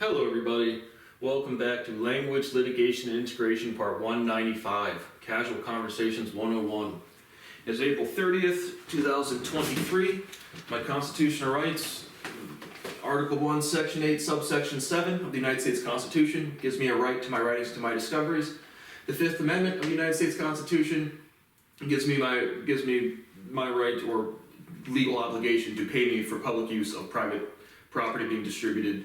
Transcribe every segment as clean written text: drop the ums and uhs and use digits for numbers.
Hello everybody, welcome back to Language, Litigation, and Integration Part 195, Casual Conversations 101. It's April 30th, 2023. My constitutional rights, Article 1, Section 8, Subsection 7 of the United States Constitution gives me a right to my writings, to my discoveries. The Fifth Amendment of the United States Constitution gives me my right or legal obligation to pay me for public use of private property being distributed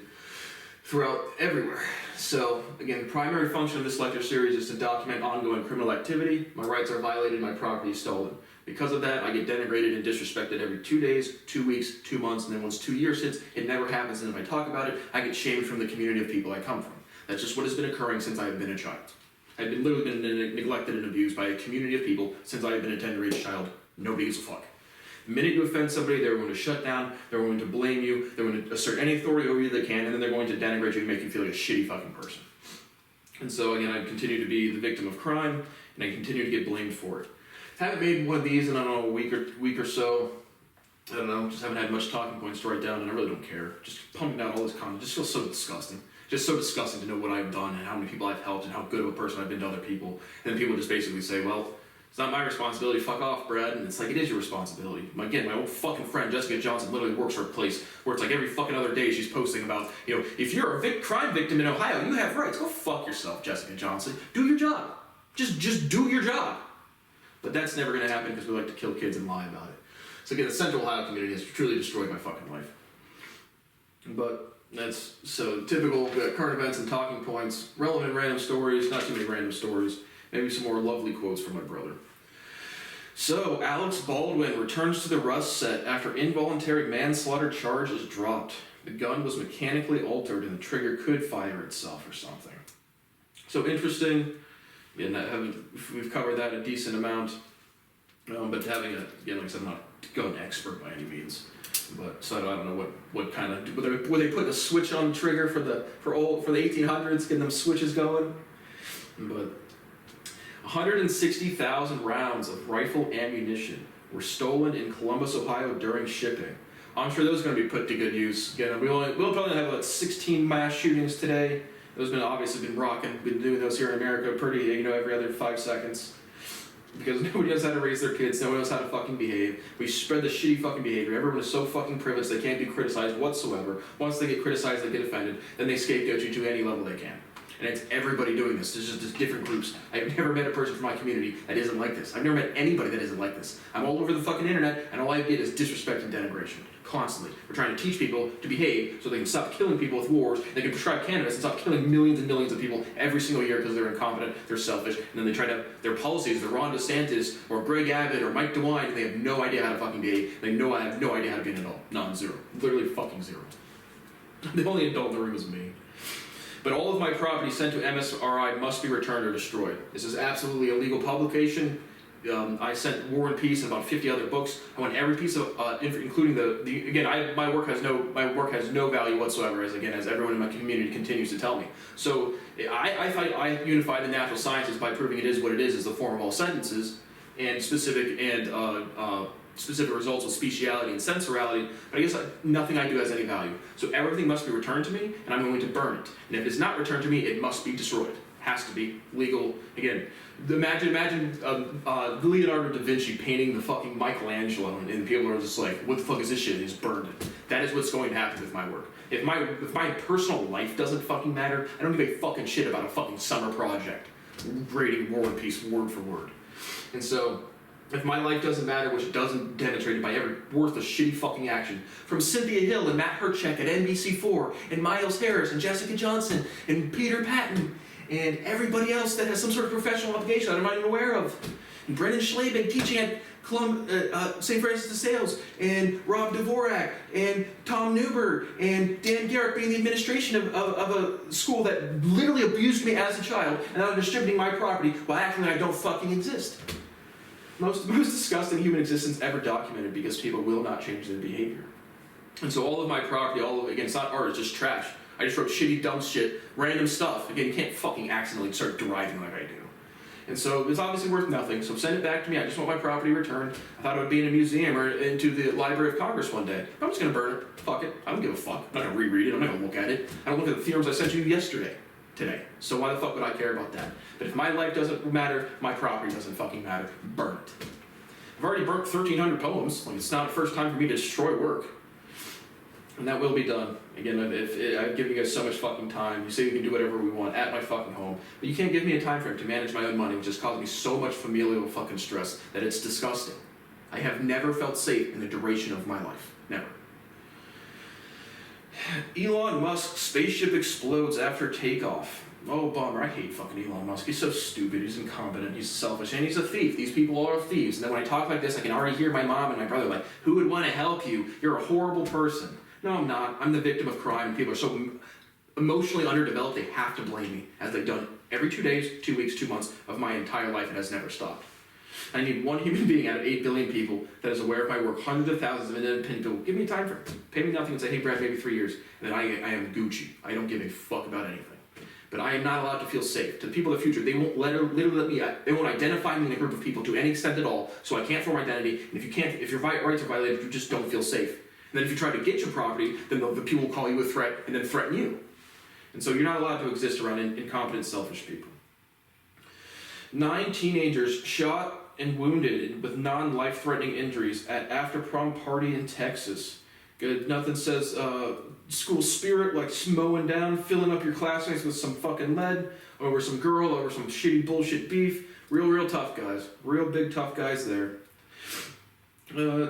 throughout everywhere. So again, the primary function of this lecture series is to document ongoing criminal activity. My rights are violated, my property is stolen. Because of that, I get denigrated and disrespected every 2 days, 2 weeks, 2 months, and then once 2 years hits, it never happens, and if I talk about it, I get shamed from the community of people I come from. That's just what has been occurring since I have been a child. I've literally been neglected and abused by a community of people since I have been a tender-age child. Nobody gives a fuck. The minute you offend somebody, they're going to shut down, they're going to blame you, they're going to assert any authority over you they can, and then they're going to denigrate you and make you feel like a shitty fucking person. And so again, I continue to be the victim of crime, and I continue to get blamed for it. Haven't made one of these in, I don't know, a week or so. I don't know, just haven't had much talking points to write down, and I really don't care. Just pumping out all this content just feels so disgusting. Just so disgusting to know what I've done and how many people I've helped and how good of a person I've been to other people. And then people just basically say, well, it's not my responsibility, fuck off, Brad. And it's like, it is your responsibility. Again, my old fucking friend, Jessica Johnson, literally works for a place where it's like every fucking other day she's posting about, if you're a crime victim in Ohio, you have rights. Go fuck yourself, Jessica Johnson. Do your job. Just do your job. But that's never going to happen because we like to kill kids and lie about it. So again, the Central Ohio community has truly destroyed my fucking life. But that's so typical current events and talking points, relevant random stories, not too many random stories. Maybe some more lovely quotes from my brother. So, Alex Baldwin returns to the Rust set after involuntary manslaughter charge is dropped. The gun was mechanically altered and the trigger could fire itself or something. So interesting. And we've covered that a decent amount. But having like I said, I'm not a gun expert by any means. But so I don't know what kind of would they put a switch on the trigger for the 1800s, getting them switches going. But 160,000 rounds of rifle ammunition were stolen in Columbus, Ohio during shipping. I'm sure those are going to be put to good use. Again, we'll probably have about 16 mass shootings today. Those have obviously been doing those here in America pretty, every other 5 seconds. Because nobody knows how to raise their kids, nobody knows how to fucking behave. We spread the shitty fucking behavior. Everyone is so fucking privileged they can't be criticized whatsoever. Once they get criticized, they get offended, then they scapegoat you to any level they can. And it's everybody doing this. There's just different groups. I've never met a person from my community that isn't like this. I've never met anybody that isn't like this. I'm all over the fucking internet, and all I get is disrespect and denigration. Constantly. We're trying to teach people to behave so they can stop killing people with wars, they can prescribe cannabis and stop killing millions and millions of people every single year because they're incompetent, they're selfish, and then they try to, their policies, they're Ron DeSantis, or Greg Abbott, or Mike DeWine, and they have no idea how to fucking behave. I have no idea how to be an adult. None, zero. Literally fucking zero. The only adult in the room is me. But all of my property sent to MSRI must be returned or destroyed. This is absolutely a legal publication. I sent War and Peace and about 50 other books. I want every piece of, including my work has no value whatsoever, as everyone in my community continues to tell me. So I unify the natural sciences by proving it is what it is the form of all sentences, and specific results with speciality and sensorality, but I guess nothing I do has any value. So everything must be returned to me, and I'm going to burn it. And if it's not returned to me, it must be destroyed. Has to be legal. Again, imagine Leonardo da Vinci painting the fucking Michelangelo, and people are just like, what the fuck is this shit? And he's burned it. That is what's going to happen with my work. If my personal life doesn't fucking matter, I don't give a fucking shit about a fucking summer project grading War and Peace word for word. And so, if my life doesn't matter, which doesn't demonstrate by every worthless shitty fucking action, from Cynthia Hill and Matt Herchek at NBC4, and Miles Harris and Jessica Johnson and Peter Patton, and everybody else that has some sort of professional obligation that I'm not even aware of, and Brendan Schlabig teaching at St. Francis de Sales, and Rob Dvorak, and Tom Newberg, and Dan Garrett being the administration of a school that literally abused me as a child, and I'm distributing my property while acting like I don't fucking exist. Most disgusting human existence ever documented because people will not change their behavior. And so all of my property, again, it's not art, it's just trash. I just wrote shitty, dumb shit, random stuff. Again, you can't fucking accidentally start driving like I do. And so it's obviously worth nothing, so send it back to me. I just want my property returned. I thought it would be in a museum or into the Library of Congress one day. I'm just gonna burn it. Fuck it. I don't give a fuck. I'm not gonna reread it. I'm not gonna look at it. I don't look at the theorems I sent you today. So why the fuck would I care about that? But if my life doesn't matter, my property doesn't fucking matter. Burn it. I've already burnt 1,300 poems. Like, it's not the first time for me to destroy work. And that will be done. Again, I've given you guys so much fucking time. You say we can do whatever we want at my fucking home. But you can't give me a time frame to manage my own money, which has caused me so much familial fucking stress that it's disgusting. I have never felt safe in the duration of my life. Never. Elon Musk's spaceship explodes after takeoff. Oh, bummer. I hate fucking Elon Musk. He's so stupid. He's incompetent. He's selfish. And he's a thief. These people are thieves. And then when I talk like this, I can already hear my mom and my brother like, who would want to help you? You're a horrible person. No, I'm not. I'm the victim of crime. People are so emotionally underdeveloped, they have to blame me, as they've done every 2 days, 2 weeks, 2 months of my entire life. It has never stopped. I need one human being out of 8 billion people that is aware of my work, hundreds of thousands of independent people. Give me a time frame. Pay me nothing and say, hey, Brad, maybe 3 years. And then I am Gucci. I don't give a fuck about anything. But I am not allowed to feel safe. To the people of the future, they won't literally let me, they won't identify me in a group of people to any extent at all, so I can't form identity. And if your rights are violated, you just don't feel safe. And then if you try to get your property, then the people will call you a threat and then threaten you. And so you're not allowed to exist around incompetent, selfish people. 9 teenagers shot and wounded with non-life-threatening injuries at after-prom party in Texas. Good, nothing says school spirit like mowing down, filling up your classmates with some fucking lead, over some girl, over some shitty bullshit beef. Real tough guys. Real big tough guys there.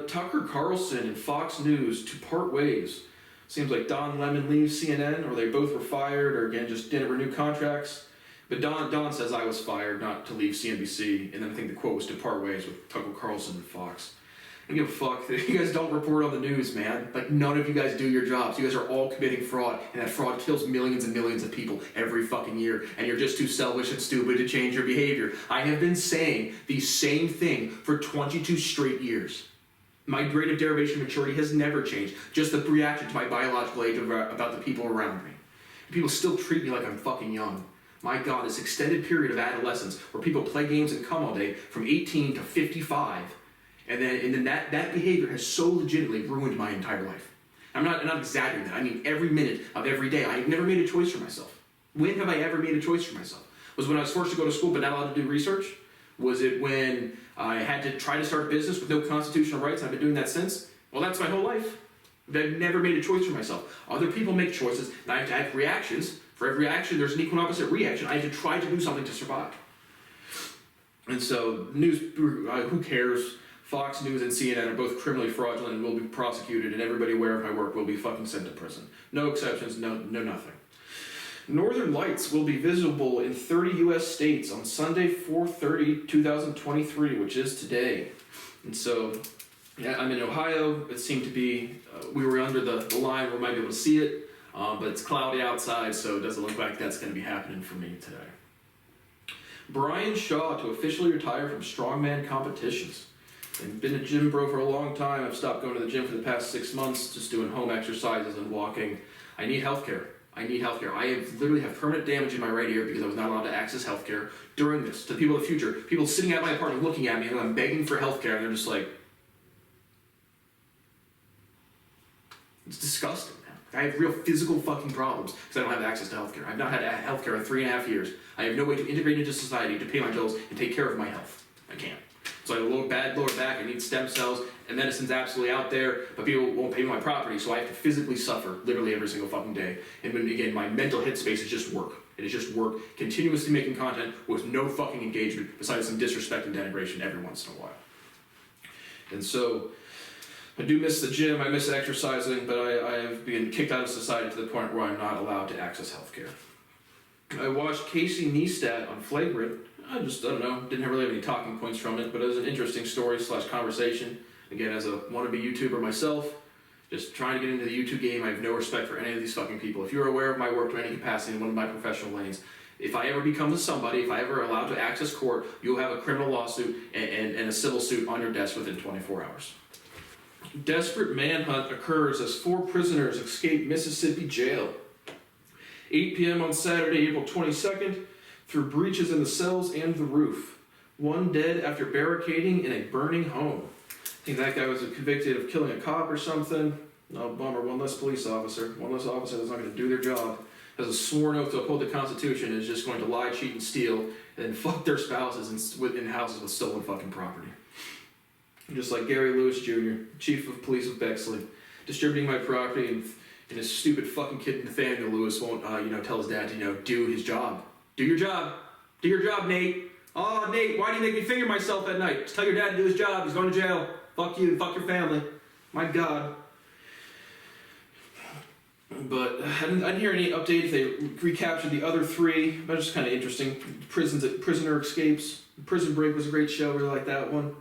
Tucker Carlson and Fox News to part ways. Seems like Don Lemon leaves CNN, or they both were fired, or again just didn't renew contracts. But Don says I was fired, not to leave CNBC, and then I think the quote was to part ways with Tucker Carlson and Fox. I don't give a fuck. You guys don't report on the news, man. Like, none of you guys do your jobs. You guys are all committing fraud, and that fraud kills millions and millions of people every fucking year, and you're just too selfish and stupid to change your behavior. I have been saying the same thing for 22 straight years. My rate of derivation maturity has never changed, just the reaction to my biological age about the people around me. People still treat me like I'm fucking young. My God, this extended period of adolescence where people play games and come all day from 18 to 55, and then that behavior has so legitimately ruined my entire life. I'm not exaggerating that. I mean every minute of every day. I've never made a choice for myself. When have I ever made a choice for myself? Was when I was forced to go to school but not allowed to do research? Was it when I had to try to start a business with no constitutional rights? I've been doing that since. Well, that's my whole life. I've never made a choice for myself. Other people make choices, and I have to have reactions. For every action, there's an equal and opposite reaction. I have to try to do something to survive. And so, news, who cares? Fox News and CNN are both criminally fraudulent and will be prosecuted, and everybody aware of my work will be fucking sent to prison. No exceptions, no nothing. Northern Lights will be visible in 30 U.S. states on Sunday, 4/30/2023, which is today. And so, yeah, I'm in Ohio. It seemed to be, we were under the line where we might be able to see it, but it's cloudy outside, so it doesn't look like that's going to be happening for me today. Brian Shaw to officially retire from strongman competitions. I've been a gym bro for a long time. I've stopped going to the gym for the past 6 months, just doing home exercises and walking. I need healthcare. I literally have permanent damage in my right ear because I was not allowed to access healthcare during this. To people of the future, people sitting at my apartment looking at me and I'm begging for healthcare, and they're just like, it's disgusting, man. I have real physical fucking problems because I don't have access to healthcare. I've not had healthcare in 3.5 years. I have no way to integrate into society, to pay my bills, and take care of my health. I can't. So I have a bad lower back, I need stem cells, and medicine's absolutely out there, but people won't pay my property, so I have to physically suffer literally every single fucking day. And then again, my mental headspace is just work. It is just work, continuously making content with no fucking engagement, besides some disrespect and denigration every once in a while. And so, I do miss the gym, I miss exercising, but I have been kicked out of society to the point where I'm not allowed to access healthcare. I watched Casey Neistat on Flagrant. I don't know, didn't really have any talking points from it, but it was an interesting story / conversation. Again, as a wannabe YouTuber myself, just trying to get into the YouTube game, I have no respect for any of these fucking people. If you're aware of my work to any capacity in one of my professional lanes, if I ever become a somebody, if I ever allowed to access court, you'll have a criminal lawsuit and a civil suit on your desk within 24 hours. Desperate manhunt occurs as 4 prisoners escape Mississippi jail. 8 p.m. on Saturday, April 22nd, through breaches in the cells and the roof. One dead after barricading in a burning home. I think that guy was convicted of killing a cop or something. No, bummer, one less police officer. One less officer that's not going to do their job. Has a sworn oath to uphold the Constitution and is just going to lie, cheat, and steal, and then fuck their spouses in houses with stolen fucking property. Just like Gary Lewis Jr., Chief of Police of Bexley, distributing my property, and his stupid fucking kid Nathaniel Lewis won't, tell his dad to, do his job. Do your job. Do your job, Nate. Oh, Nate, why do you make me finger myself at night? Just tell your dad to do his job. He's going to jail. Fuck you and fuck your family. My God. But I didn't hear any updates. They recaptured the other three. That was just kind of interesting. Prisoner Escapes. Prison Break was a great show. Really like that one.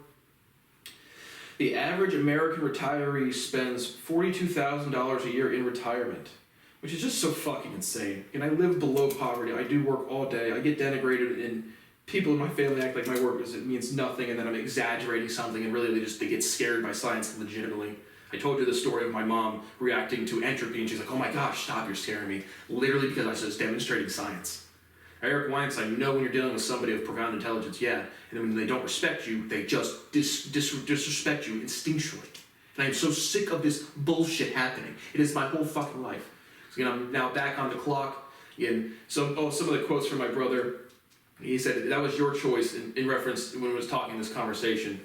The average American retiree spends $42,000 a year in retirement, which is just so fucking insane. And I live below poverty. I do work all day. I get denigrated, and people in my family act like my work means nothing, and then I'm exaggerating something, and really they get scared by science legitimately. I told you the story of my mom reacting to entropy, and she's like, "Oh my gosh, stop, you're scaring me." Literally because I was just demonstrating science. Eric Weinstein, when you're dealing with somebody of profound intelligence, yeah, and when they don't respect you, they just disrespect you instinctually. And I am so sick of this bullshit happening. It is my whole fucking life. So, I'm now back on the clock. And some of the quotes from my brother, he said, that was your choice in reference when he was talking this conversation.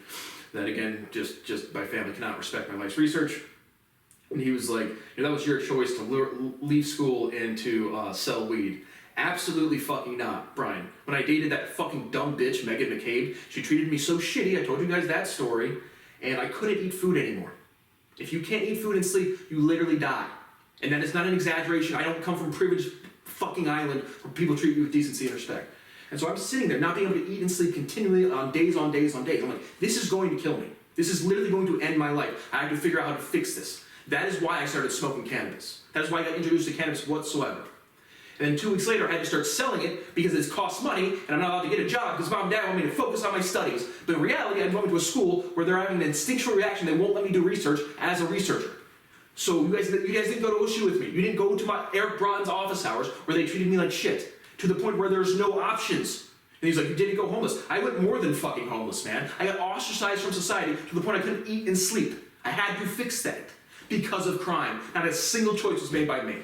That again, just my family cannot respect my life's research. And he was like, that was your choice to leave school and to sell weed. Absolutely fucking not, Brian. When I dated that fucking dumb bitch, Megan McCabe, she treated me so shitty, I told you guys that story, and I couldn't eat food anymore. If you can't eat food and sleep, you literally die. And that is not an exaggeration. I don't come from a privileged fucking island where people treat you with decency and respect. And so I'm sitting there not being able to eat and sleep continually on days on days on days. I'm like, this is going to kill me. This is literally going to end my life. I have to figure out how to fix this. That is why I started smoking cannabis. That is why I got introduced to cannabis whatsoever. And then 2 weeks later, I had to start selling it because it costs money, and I'm not allowed to get a job because mom and dad want me to focus on my studies. But in reality, I'm going to a school where they're having an instinctual reaction. They won't let me do research as a researcher. So you guys didn't go to OSU with me. You didn't go to my Eric Broughton's office hours where they treated me like shit, to the point where there's no options. And he's like, you didn't go homeless. I went more than fucking homeless, man. I got ostracized from society to the point I couldn't eat and sleep. I had to fix that because of crime. Not a single choice was made by me.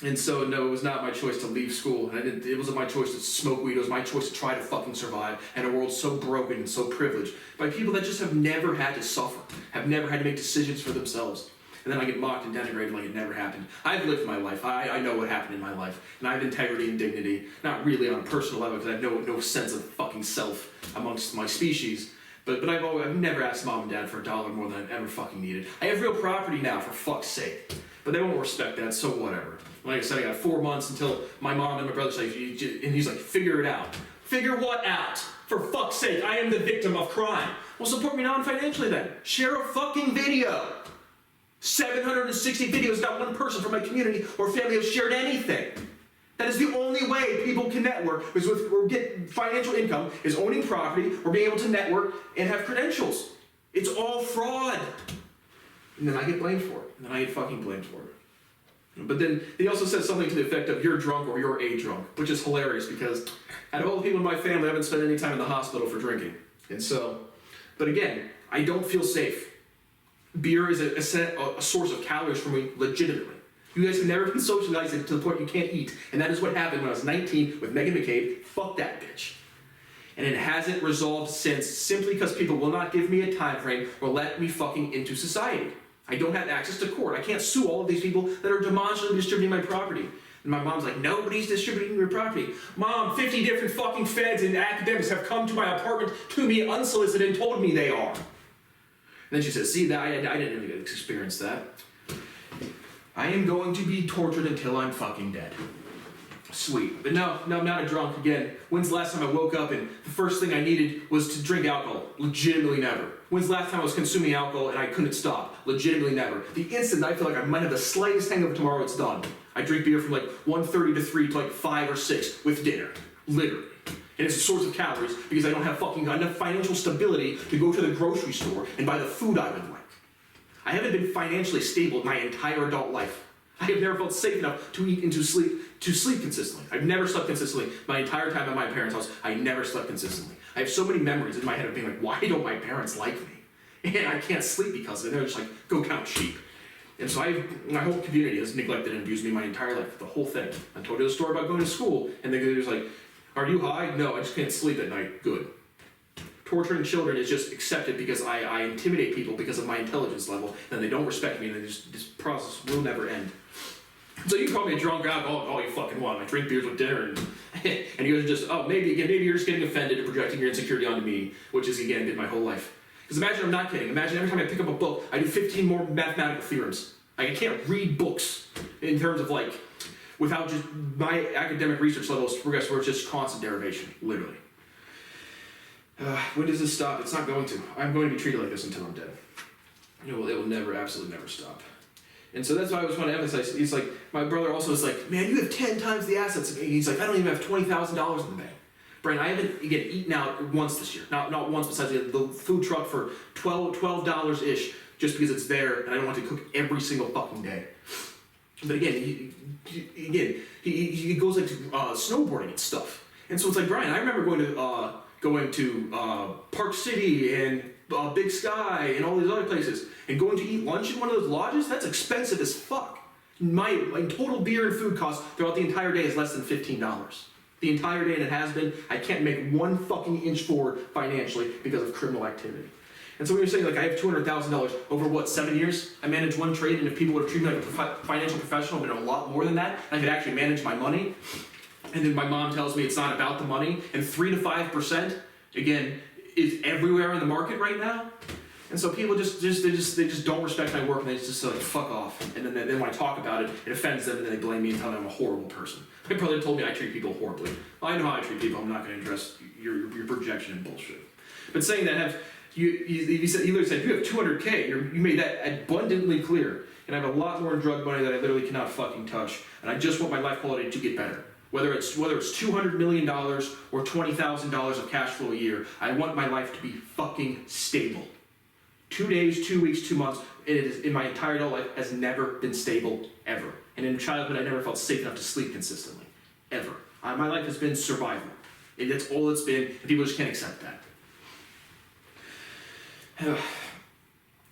And so, no, it was not my choice to leave school. And it wasn't my choice to smoke weed. It was my choice to try to fucking survive in a world so broken and so privileged by people that just have never had to suffer, have never had to make decisions for themselves. And then I get mocked and denigrated like it never happened. I've lived my life. I know what happened in my life. And I have integrity and dignity. Not really on a personal level, because I have no sense of fucking self amongst my species. But I've never asked mom and dad for $1 more than I've ever fucking needed. I have real property now, for fuck's sake. But they won't respect that, so whatever. Like I said, I got 4 months until my mom and my brother's like, and he's like, figure it out. Figure what out? For fuck's sake, I am the victim of crime. Well, support me non-financially then. Share a fucking video. 760 videos, not one person from my community or family has shared anything. That is the only way people can network, is or get financial income, is owning property or being able to network and have credentials. It's all fraud. And then I get blamed for it. And then I get fucking blamed for it. But then he also says something to the effect of, you're drunk or you're a drunk, which is hilarious because out of all the people in my family, I haven't spent any time in the hospital for drinking. And so, but again, I don't feel safe. Beer is a source of calories for me, legitimately. You guys have never been socialized to the point you can't eat. And that is what happened when I was 19 with Megan McCabe. Fuck that bitch. And it hasn't resolved since, simply because people will not give me a time frame or let me fucking into society. I don't have access to court. I can't sue all of these people that are demonstrably distributing my property. And my mom's like, nobody's distributing your property. Mom, 50 different fucking feds and academics have come to my apartment to me unsolicited and told me they are. And then she says, see, that I didn't even experience that. I am going to be tortured until I'm fucking dead. Sweet. But no, I'm not a drunk again. When's the last time I woke up and the first thing I needed was to drink alcohol? Legitimately never. When's the last time I was consuming alcohol and I couldn't stop? Legitimately never. The instant I feel like I might have the slightest hangover tomorrow, it's done. I drink beer from like 1:30 to 3 to like 5 or 6 with dinner. Literally. And it's a source of calories because I don't have fucking enough financial stability to go to the grocery store and buy the food I would like. I haven't been financially stable my entire adult life. I have never felt safe enough to eat and to sleep consistently. I've never slept consistently. My entire time at my parents' house, I never slept consistently. I have so many memories in my head of being like, why don't my parents like me? And I can't sleep because of it. They're just like, go count sheep. And so my whole community has neglected and abused me my entire life, the whole thing. I told you the story about going to school, and they're just like, are you high? No, I just can't sleep at night. Good. Torturing children is just accepted because I intimidate people because of my intelligence level, and they don't respect me, and this process will never end. So you can call me a drunk alcoholic all you fucking want. I drink beers with dinner, and and you guys are just, oh, maybe you're just getting offended and projecting your insecurity onto me, which is, again, been my whole life. Because imagine, I'm not kidding, imagine every time I pick up a book, I do 15 more mathematical theorems. I can't read books in terms of like, without just my academic research levels progress where it's just constant derivation, literally. When does this stop? It's not going to. I'm going to be treated like this until I'm dead. It will never, absolutely never stop. And so that's why I just want to emphasize, he's like, my brother also is like, man, you have 10 times the assets. He's like, I don't even have $20,000 in the bank. Brian, I haven't, again, eaten out once this year. Not once, besides the food truck for $12-ish, just because it's there, and I don't want to cook every single fucking day. But again, he goes into snowboarding and stuff. And so it's like, Brian, I remember going to Park City and Big Sky and all these other places, and going to eat lunch in one of those lodges. That's expensive as fuck. My total beer and food cost throughout the entire day is less than $15. The entire day, and it has been. I can't make one fucking inch forward financially because of criminal activity. And so when you're saying, like, I have $200,000 over, what, 7 years? I managed one trade, and if people would have treated me like a financial professional, I would have a lot more than that. I could actually manage my money. And then my mom tells me it's not about the money. And 3 to 5%, again, is everywhere in the market right now. And so people they just don't respect my work, and they just like, fuck off. And then when I talk about it, it offends them, and then they blame me and tell me I'm a horrible person. My brother told me I treat people horribly. Well, I know how I treat people. I'm not going to address your projection and bullshit. But saying that, he literally said, you have $200K. You made that abundantly clear. And I have a lot more in drug money that I literally cannot fucking touch. And I just want my life quality to get better. Whether it's $200 million or $20,000 of cash flow a year, I want my life to be fucking stable. 2 days, 2 weeks, 2 months, it is, in my entire adult life, has never been stable, ever. And in childhood, I never felt safe enough to sleep consistently, ever. My life has been survival. And that's all it's been, and people just can't accept that.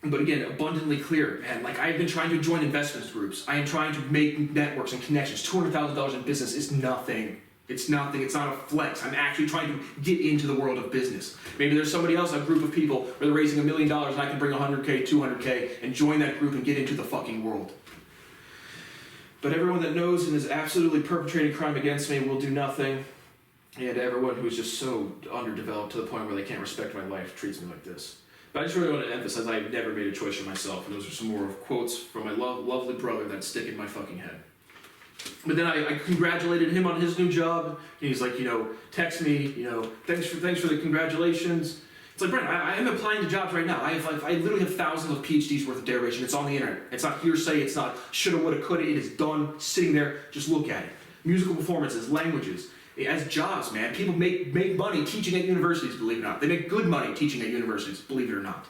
But again, abundantly clear, man. Like, I've been trying to join investment groups. I am trying to make networks and connections. $200,000 in business is nothing. It's nothing. It's not a flex. I'm actually trying to get into the world of business. Maybe there's somebody else, a group of people, where they're raising $1 million, and I can bring 100K, 200K, and join that group and get into the fucking world. But everyone that knows and is absolutely perpetrating crime against me will do nothing. And everyone who's just so underdeveloped to the point where they can't respect my life treats me like this. But I just really want to emphasize I've never made a choice for myself, and those are some more quotes from my lovely brother that stick in my fucking head. But then I congratulated him on his new job, and he's like, text me, thanks for the congratulations. It's like, Brent, I am applying to jobs right now. I literally have thousands of PhDs worth of derivation. It's on the internet. It's not hearsay. It's not shoulda, woulda, coulda. It is done, sitting there. Just look at it. Musical performances, languages. As jobs, man, people make money teaching at universities, believe it or not. They make good money teaching at universities, believe it or not.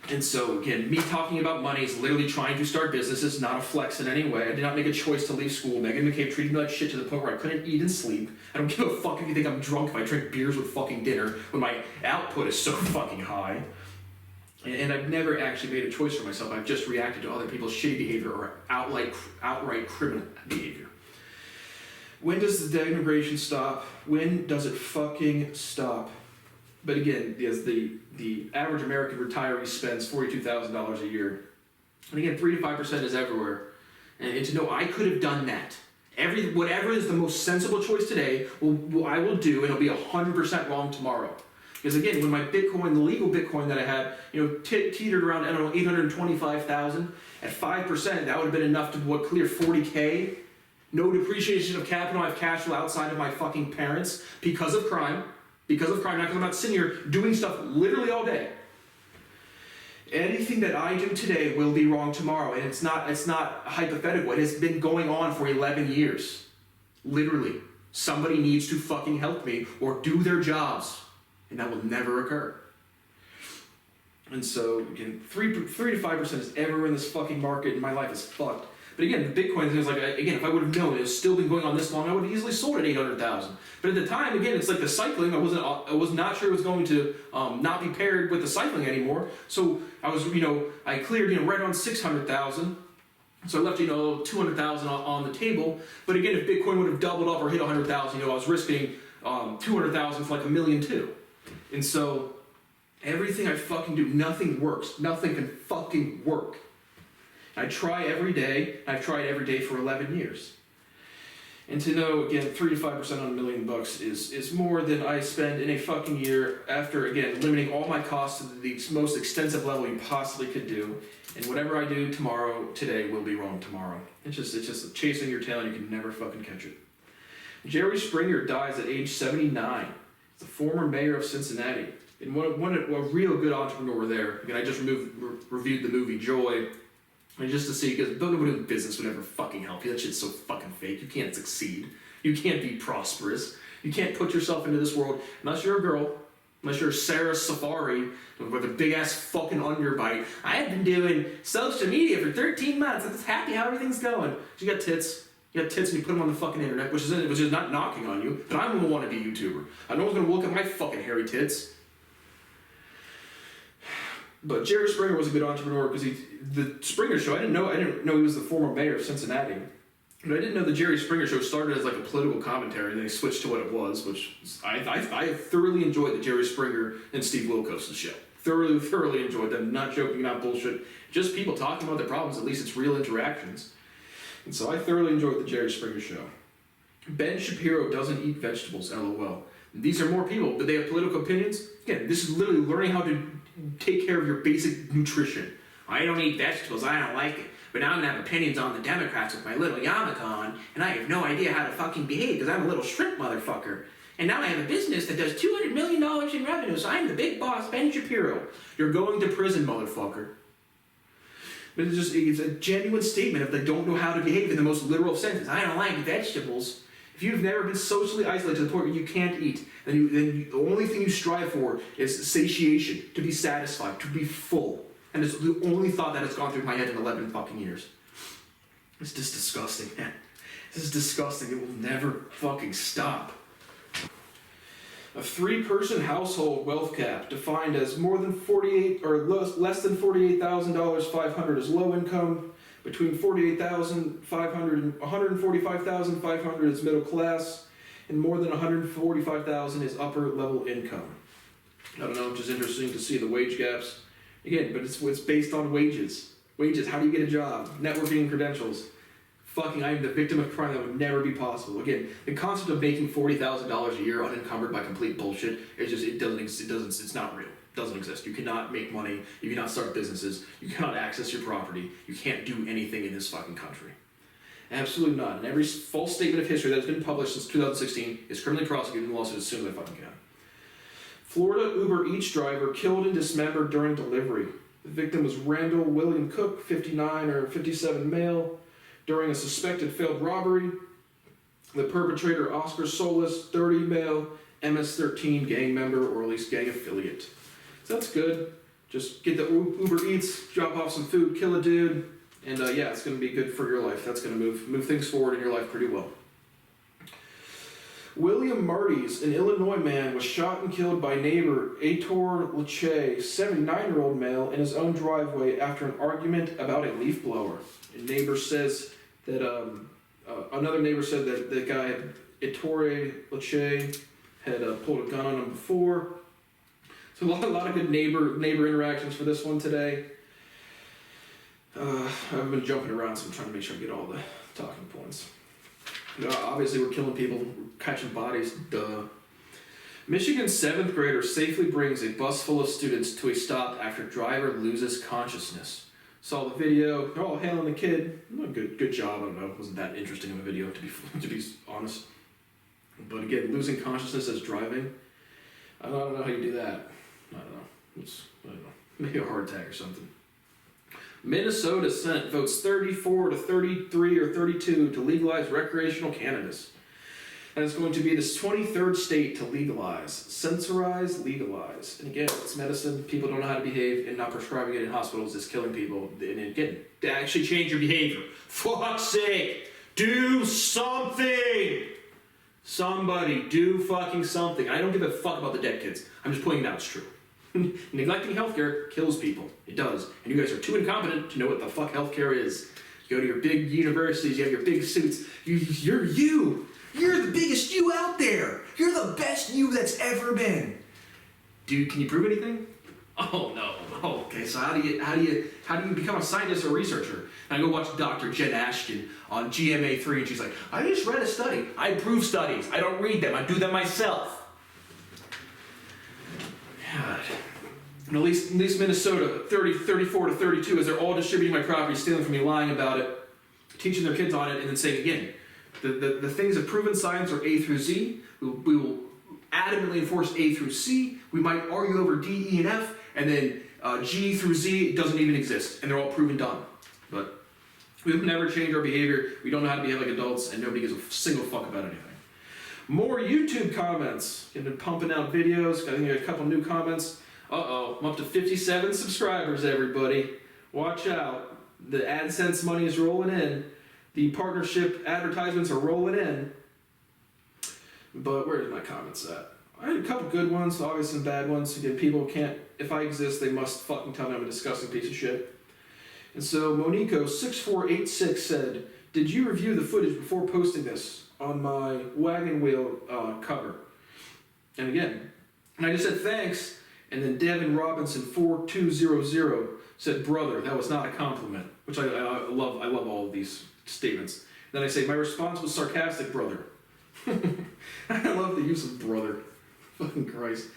And so, again, me talking about money is literally trying to start businesses, not a flex in any way. I did not make a choice to leave school. Megan McCabe treated me like shit to the point where I couldn't eat and sleep. I don't give a fuck if you think I'm drunk if I drink beers with fucking dinner when my output is so fucking high. And I've never actually made a choice for myself. I've just reacted to other people's shitty behavior or outright criminal behavior. When does the denigration stop? When does it fucking stop? But again, the average American retiree spends $42,000 a year. And again, 3 to 5% is everywhere. And to know I could have done that. Whatever is the most sensible choice today, I will do, and it'll be 100% wrong tomorrow. Because again, when my Bitcoin, the legal Bitcoin that I had, teetered around, 825,000, at 5%, that would have been enough to clear 40K. No depreciation of capital. I have cash flow outside of my fucking parents because of crime. Not because I'm not sitting here doing stuff literally all day. Anything that I do today will be wrong tomorrow, and it's not hypothetical. It has been going on for 11 years. Literally. Somebody needs to fucking help me or do their jobs, and that will never occur. And so, again, 3 to 5% is everywhere in this fucking market, and my life is fucked. But again, the Bitcoin thing is like, again, if I would have known it was still been going on this long, I would have easily sold at 800,000. But at the time, again, it's like the cycling. I was not sure it was going to not be paired with the cycling anymore. So I was, I cleared, right around 600,000. So I left, 200,000 on the table. But again, if Bitcoin would have doubled up or hit 100,000, I was risking 200,000 for like $1 million too. And so everything I fucking do, nothing works. Nothing can fucking work. I try every day. I've tried every day for 11 years. And to know, again, 3 to 5% on $1 million is more than I spend in a fucking year after, again, limiting all my costs to the most extensive level you possibly could do. And whatever I do today will be wrong tomorrow. It's just chasing your tail and you can never fucking catch it. Jerry Springer dies at age 79. He's the former mayor of Cincinnati. And a real good entrepreneur there. Again, I just reviewed the movie Joy. And just to see, because nobody in business would ever fucking help you. That shit's so fucking fake. You can't succeed. You can't be prosperous. You can't put yourself into this world unless you're a girl. Unless you're Sarah Safari with a big ass fucking underbite. I have been doing social media for 13 months. I'm just happy how everything's going. You got tits. You got tits and you put them on the fucking internet, which is not knocking on you. But I'm gonna want to be a YouTuber. No one's gonna look at my fucking hairy tits. But Jerry Springer was a good entrepreneur because the Springer Show. I didn't know he was the former mayor of Cincinnati. But I didn't know the Jerry Springer Show started as like a political commentary, and then he switched to what it was, which I thoroughly enjoyed the Jerry Springer and Steve Wilkos' show. Thoroughly enjoyed them. Not joking, not bullshit. Just people talking about their problems. At least it's real interactions. And so I thoroughly enjoyed the Jerry Springer Show. Ben Shapiro doesn't eat vegetables, LOL. These are more people, but they have political opinions. Again, this is literally learning how to take care of your basic nutrition. I don't eat vegetables, I don't like it. But now I'm gonna have opinions on the Democrats with my little yarmulke on, and I have no idea how to fucking behave because I'm a little shrimp motherfucker. And now I have a business that does $200 million in revenue, so I'm the big boss, Ben Shapiro. You're going to prison, motherfucker. But it's a genuine statement of they don't know how to behave in the most literal sense. I don't like vegetables. If you've never been socially isolated to the point where you can't eat, then the only thing you strive for is satiation, to be satisfied, to be full. And it's the only thought that has gone through my head in 11 fucking years. It's just disgusting, man. This is disgusting. It will never fucking stop. A 3-person household wealth cap defined as more than less than $48,500 is low income, between $48,500 and $145,500 is middle class, and more than $145,000 is upper level income. I don't know, just interesting to see the wage gaps. Again, but it's based on wages. Wages, how do you get a job? Networking Credentials. Fucking, I am the victim of crime that would never be possible. Again, the concept of making $40,000 a year unencumbered by complete bullshit, it's not real. It doesn't exist. You cannot make money. You cannot start businesses. You cannot access your property. You can't do anything in this fucking country. Absolutely not. And every false statement of history that has been published since 2016 is criminally prosecuted in lawsuits as soon as I fucking can. Florida Uber Eats driver killed and dismembered during delivery. The victim was Randall William Cook, 59 or 57 male, during a suspected failed robbery. The perpetrator, Oscar Solis, 30 male, MS-13 gang member or at least gang affiliate. So that's good. Just get the Uber Eats, drop off some food, kill a dude, and it's going to be good for your life. That's going to move things forward in your life pretty well. William Marty's, an Illinois man, was shot and killed by neighbor Aitor Leche, 79-year-old male, in his own driveway after an argument about a leaf blower. A neighbor says that another neighbor said that the guy Aitor Leche had pulled a gun on him before. So a lot of good neighbor interactions for this one today. I've been jumping around, so I'm trying to make sure I get all the talking points. Obviously, we're killing people, we're catching bodies, duh. Michigan 7th grader safely brings a bus full of students to a stop after driver loses consciousness. Saw the video, they're all hailing the kid. Good job, I don't know, it wasn't that interesting of a video, to be honest. But again, losing consciousness as driving, I don't know how you do that. I don't know, maybe a heart attack or something. Minnesota Senate votes 34 to 33 or 32 to legalize recreational cannabis. And it's going to be this 23rd state to legalize. Censorize, legalize. And again, it's medicine. People don't know how to behave, and not prescribing it in hospitals is killing people. And again, to actually change your behavior. For fuck's sake, do something! Somebody, do fucking something. I don't give a fuck about the dead kids. I'm just pointing out it's true. Neglecting healthcare kills people. It does. And you guys are too incompetent to know what the fuck healthcare is. You go to your big universities, you have your big suits. You're you. You're the biggest you out there. You're the best you that's ever been. Dude, can you prove anything? Oh no. Oh, okay. So how do you become a scientist or a researcher? And I go watch Dr. Jen Ashton on GMA3, and she's like, I just read a study. I prove studies. I don't read them. I do them myself. God. And at least Minnesota, 34 to 32, as they're all distributing my property, stealing from me, lying about it, teaching their kids on it, and then saying again, the things of proven science are A through Z. We will adamantly enforce A through C. We might argue over D, E, and F, and then G through Z doesn't even exist, and they're all proven done. But we've never changed our behavior. We don't know how to behave like adults, and nobody gives a single fuck about anything. More YouTube comments. I've been pumping out videos. I think I got a couple new comments. Uh-oh, I'm up to 57 subscribers, everybody. Watch out. The AdSense money is rolling in. The partnership advertisements are rolling in. But where's my comments at? I had a couple good ones, obviously some bad ones. Again, people can't, if I exist, they must fucking tell me I'm a disgusting piece of shit. And so Monico6486 said, did you review the footage before posting this on my wagon wheel cover? And again, and I just said thanks, and then Devin Robinson 4200 said, brother, that was not a compliment, which I love all of these statements. Then I say, my response was sarcastic, brother. I love the use of brother. Fucking Christ.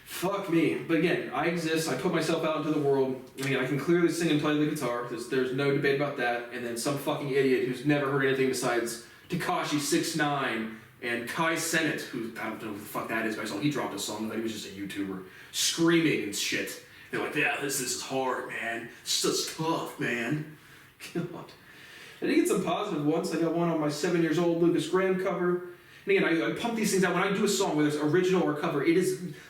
Fuck me. But again, I exist. I put myself out into the world. I mean, I can clearly sing and play the guitar. There's no debate about that. And then some fucking idiot who's never heard anything besides Tekashi 6ix9ine and Kai Cenat, who I don't know who the fuck that is, but I saw he dropped a song. But he was just a YouTuber screaming and shit. They're like, yeah, this is hard, man. This is tough, man. God. I did get some positive ones. I got one on my 7 years old Lucas Graham cover. And again, I pump these things out. When I do a song, whether it's original or cover, I'm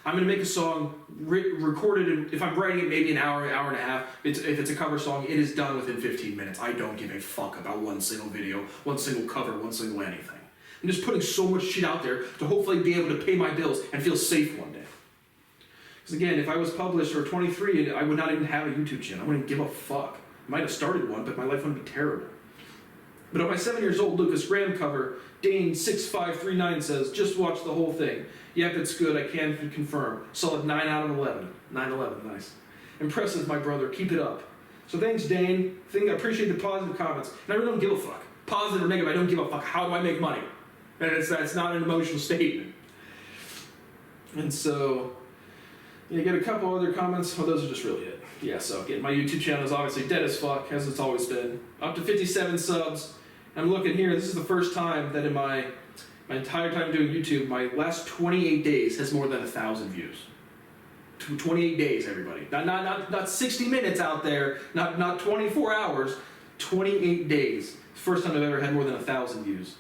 going to make a song, recorded, and if I'm writing it maybe an hour and a half, if it's a cover song, it is done within 15 minutes. I don't give a fuck about one single video, one single cover, one single anything. I'm just putting so much shit out there to hopefully be able to pay my bills and feel safe one day. Because again, if I was published or 23, I would not even have a YouTube channel. I wouldn't give a fuck. I might have started one, but my life would be terrible. But on my 7 years old Lucas Graham cover, Dane6539 says, just watch the whole thing. Yep, it's good, I can confirm. Solid 9 out of 11. 9/11, nice. Impressive, my brother, keep it up. So thanks, Dane. I appreciate the positive comments. And I really don't give a fuck. Positive or negative, I don't give a fuck. How do I make money? And that's not an emotional statement. And so, you get a couple other comments. Oh, those are just really it. Yeah, so again, my YouTube channel is obviously dead as fuck, as it's always been. Up to 57 subs. I'm looking here, this is the first time that in my entire time doing YouTube, my last 28 days has more than 1,000 views. 28 days, everybody. Not 60 minutes out there, not 24 hours, 28 days. First time I've ever had more than 1,000 views.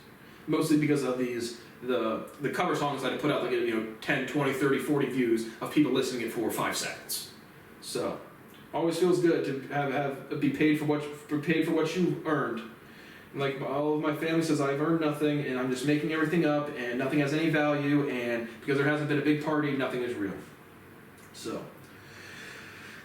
Mostly because of the cover songs that I put out, like 10, 20, 30, 40 views of people listening it for 5 seconds. So, always feels good to be paid for what you earned. Like all of my family says, I've earned nothing, and I'm just making everything up, and nothing has any value, and because there hasn't been a big party, nothing is real. So,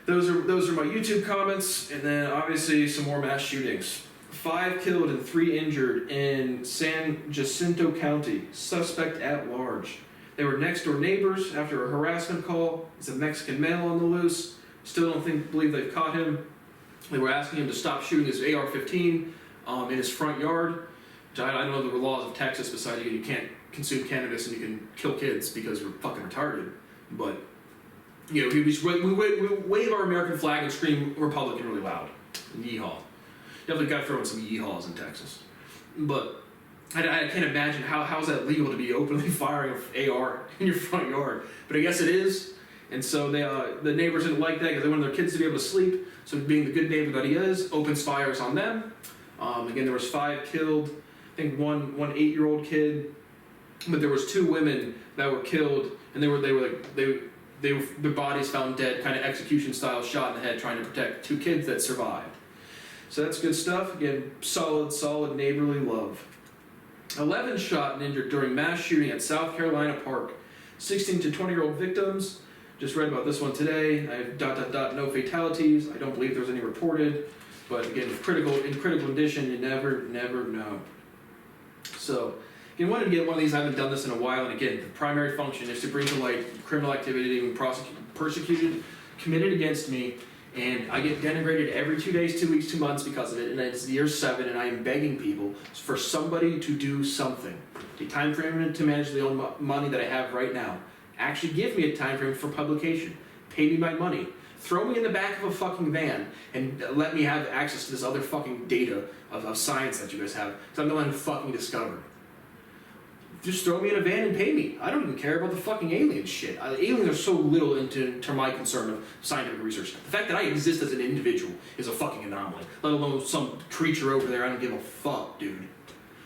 those are my YouTube comments, and then obviously some more mass shootings. 5 killed and 3 injured in San Jacinto County. Suspect at large. They were next door neighbors after a harassment call. It's a Mexican male on the loose. Still don't believe they've caught him. They were asking him to stop shooting his AR-15 in his front yard. Which I don't know the laws of Texas besides you can't consume cannabis and you can kill kids because you're fucking retarded. But, we wave our American flag and scream Republican really loud. And yeehaw. Definitely got to throw in some yeehaws in Texas. But I can't imagine how is that legal to be openly firing an AR in your front yard. But I guess it is. And so the neighbors didn't like that because they wanted their kids to be able to sleep. So being the good neighbor that he is, opens fires on them. Again, there was 5 killed. I think one 8-year-old kid. but there was 2 women that were killed, and their bodies found dead, kind of execution style, shot in the head, trying to protect 2 kids that survived. So that's good stuff. Again, solid neighborly love. 11 shot and injured during mass shooting at South Carolina Park. 16 to 20-year-old victims. Just read about this one today. I have ... no fatalities. I don't believe there's any reported. But again, in critical condition, you never know. So, again, wanted to get one of these. I haven't done this in a while. And again, the primary function is to bring to light criminal activity being persecuted, committed against me. And I get denigrated every 2 days, 2 weeks, 2 months because of it. And it's year 7, and I am begging people for somebody to do something. Take time frame to manage the own money that I have right now. Actually give me a time frame for publication. Pay me my money. Throw me in the back of a fucking van and let me have access to this other fucking data of science that you guys have. Because I'm the one who fucking discovered. Just throw me in a van and pay me. I don't even care about the fucking alien shit. Aliens are so little into my concern of scientific research. The fact that I exist as an individual is a fucking anomaly. Let alone some creature over there. I don't give a fuck, dude.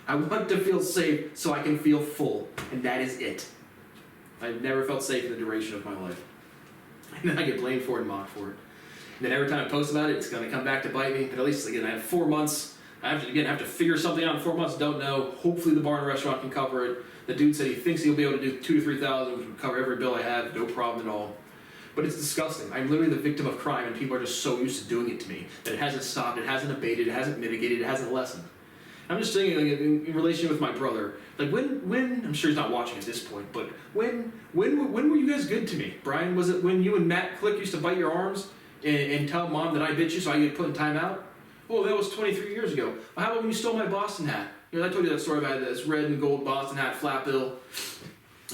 I want to feel safe so I can feel full. And that is it. I've never felt safe in the duration of my life. And then I get blamed for it and mocked for it. And then every time I post about it, it's going to come back to bite me. But at least, again, I have 4 months. I have to figure something out in 4 months. Don't know. Hopefully the bar and restaurant can cover it. The dude said he thinks he'll be able to do $2,000 to $3,000, which would cover every bill I have. No problem at all. But it's disgusting. I'm literally the victim of crime, and people are just so used to doing it to me that it hasn't stopped, it hasn't abated, it hasn't mitigated, it hasn't lessened. I'm just thinking, like, in relation with my brother, like when I'm sure he's not watching at this point, but when were you guys good to me, Brian? Was it when you and Matt Click used to bite your arms and tell Mom that I bit you so I get put in timeout? Oh, that was 23 years ago. Well, how about when you stole my Boston hat? You know, I told you that story about this red and gold Boston hat, flat bill.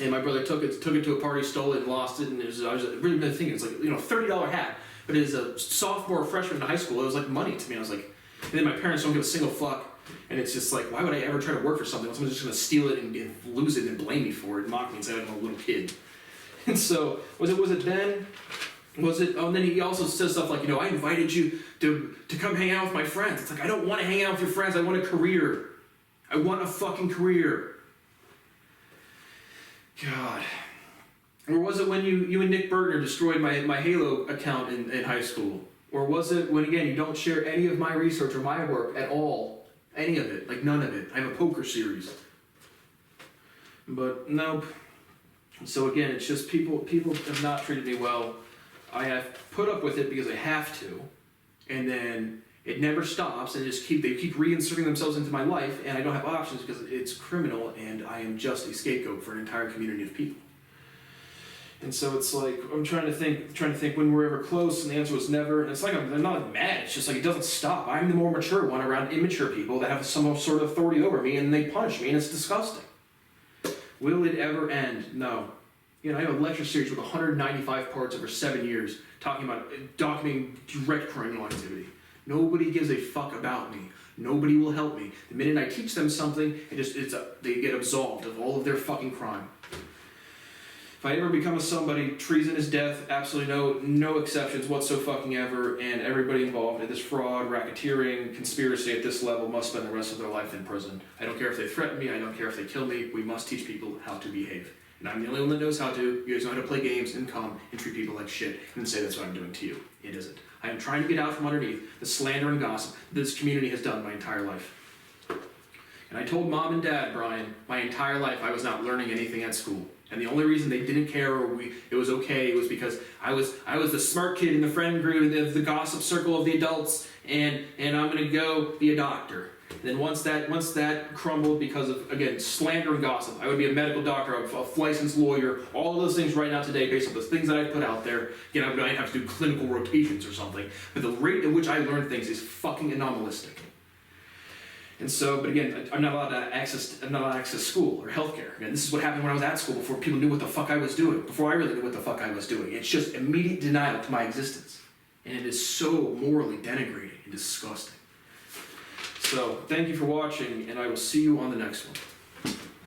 And my brother took it to a party, stole it, and lost it. And I was really been thinking, it's like, you know, $30 hat. But as a sophomore or freshman in high school, it was like money to me. I was like, and then my parents don't give a single fuck. And it's just like, why would I ever try to work for something? Someone's just going to steal it and lose it and blame me for it and mock me and say I'm a little kid. And so, was it then? Was it? Oh, and then he also says stuff like, you know, I invited you to come hang out with my friends. It's like, I don't want to hang out with your friends. I want a career. I want a fucking career. God. Or was it when you and Nick Bergner destroyed my Halo account in high school? Or was it when, again, you don't share any of my research or my work at all? Any of it. Like, none of it. I have a poker series. But, nope. So, again, it's just people have not treated me well. I have put up with it because I have to. And then it never stops, and they keep reinserting themselves into my life, and I don't have options because it's criminal, and I am just a scapegoat for an entire community of people. And so it's like, I'm trying to think when we're ever close, and the answer was never. And it's like I'm not mad, it's just like it doesn't stop. I'm the more mature one around immature people that have some sort of authority over me, and they punish me, and it's disgusting. Will it ever end? No. You know, I have a lecture series with 195 parts over 7 years talking about documenting direct criminal activity. Nobody gives a fuck about me. Nobody will help me. The minute I teach them something, they get absolved of all of their fucking crime. If I ever become a somebody, treason is death, absolutely no exceptions whatsoever, and everybody involved in this fraud, racketeering, conspiracy at this level must spend the rest of their life in prison. I don't care if they threaten me, I don't care if they kill me, we must teach people how to behave. And I'm the only one that knows how to. You guys know how to play games and come and treat people like shit and say that's what I'm doing to you. It isn't. I am trying to get out from underneath the slander and gossip this community has done my entire life. And I told Mom and Dad, Brian, my entire life I was not learning anything at school. And the only reason they didn't care or it was okay was because I was the smart kid in the friend group, the gossip circle of the adults, and I'm gonna go be a doctor. And then once that crumbled because of, again, slander and gossip, I would be a medical doctor, a licensed lawyer, all of those things right now today based on the things that I put out there. Again, I would have to do clinical rotations or something. But the rate at which I learn things is fucking anomalistic. And so, but again, I'm not allowed to access school or healthcare. Again, this is what happened when I was at school before people knew what the fuck I was doing, before I really knew what the fuck I was doing. It's just immediate denial to my existence. And it is so morally denigrating and disgusting. So, thank you for watching, and I will see you on the next one.